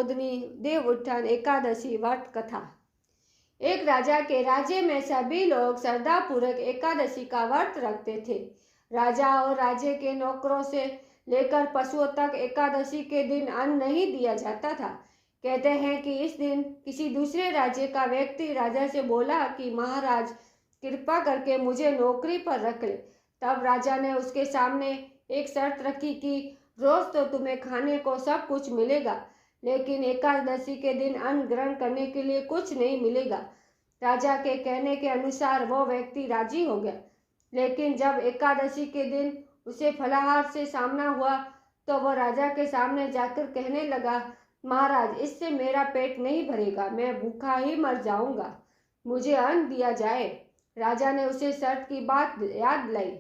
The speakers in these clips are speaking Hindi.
मोदनी देव उत्थान एकादशी व्रत कथा। एक राजा के राज्य में सभी लोग श्रद्धापूर्वक एकादशी का व्रत रखते थे। राजा और राज्य के नौकरों से लेकर पशुओं तक एकादशी के दिन अन्न नहीं दिया जाता था। कहते हैं कि इस दिन किसी दूसरे राज्य का व्यक्ति राजा से बोला कि महाराज, कृपा करके मुझे नौकरी पर रख ले। तब राजा ने उसके सामने एक शर्त रखी कि रोज तो तुम्हें खाने को सब कुछ मिलेगा, लेकिन एकादशी के दिन अन्न ग्रहण करने के लिए कुछ नहीं मिलेगा। राजा के कहने के अनुसार वो व्यक्ति राजी हो गया, लेकिन जब एकादशी के दिन उसे फलाहार से सामना हुआ तो वह राजा के सामने जाकर कहने लगा, महाराज, इससे मेरा पेट नहीं भरेगा, मैं भूखा ही मर जाऊंगा, मुझे अन्न दिया जाए। राजा ने उसे शर्त की बात याद दिलाई,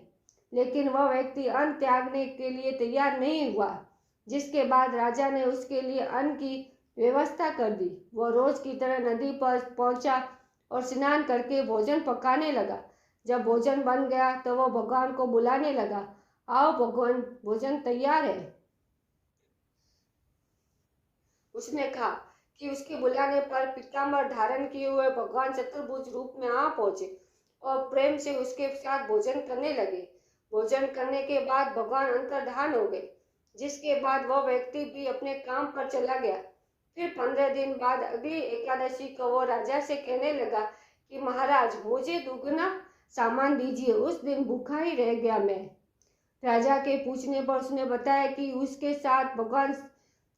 लेकिन वह व्यक्ति अन्न त्यागने के लिए तैयार नहीं हुआ, जिसके बाद राजा ने उसके लिए अन्न की व्यवस्था कर दी। वह रोज की तरह नदी पर पहुंचा और स्नान करके भोजन पकाने लगा। जब भोजन बन गया तो वह भगवान को बुलाने लगा, आओ भगवान, भोजन तैयार है। उसने कहा कि उसके बुलाने पर पीताम्बर धारण किए हुए भगवान चतुर्भुज रूप में आ पहुंचे और प्रेम से उसके साथ भोजन करने लगे। भोजन करने के बाद भगवान अंतर्धान हो गए, जिसके बाद वह व्यक्ति भी अपने काम पर चला गया। फिर 15 दिन बाद अगली एकादशी को वो राजा से कहने लगा कि महाराज, मुझे दुगना सामान दीजिए, उस दिन भूखा ही रह गया मैं। राजा के पूछने पर उसने बताया कि उसके साथ भगवान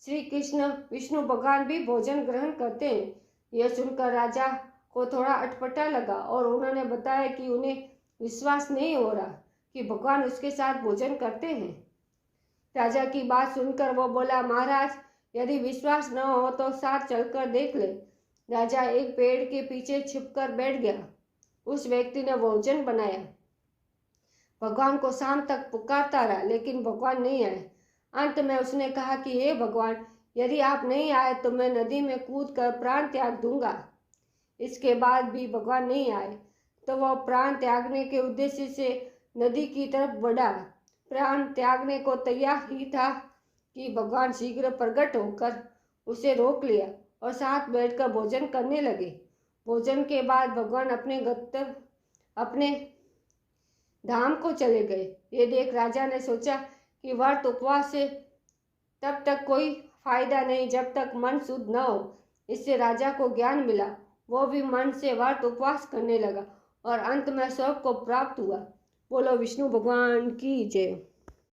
श्री कृष्ण विष्णु भगवान भी भोजन ग्रहण करते हैं। यह सुनकर राजा को थोड़ा अटपटा लगा और उन्होंने बताया कि उन्हें विश्वास नहीं हो रहा कि भगवान उसके साथ भोजन करते हैं। राजा की बात सुनकर वो बोला, महाराज, यदि विश्वास न हो तो साथ चलकर देख ले। राजा एक पेड़ के पीछे छिपकर बैठ गया। उस व्यक्ति ने भोजन बनाया, भगवान को शाम तक पुकारता रहा, लेकिन भगवान नहीं आए। अंत में उसने कहा कि हे भगवान, यदि आप नहीं आए तो मैं नदी में कूदकर प्राण त्याग दूंगा। इसके बाद भी भगवान नहीं आए तो वह प्राण त्यागने के उद्देश्य से नदी की तरफ बढ़ा। प्राण त्यागने को तैयार ही था कि भगवान शीघ्र प्रकट होकर उसे रोक लिया और साथ बैठकर भोजन करने लगे। भोजन के बाद भगवान अपने धाम को चले गए। ये देख राजा ने सोचा कि व्रत उपवास से तब तक कोई फायदा नहीं जब तक मन शुद्ध न हो। इससे राजा को ज्ञान मिला, वो भी मन से व्रत उपवास करने लगा और अंत में स्वर्ग को प्राप्त हुआ। बोलो विष्णु भगवान की जय।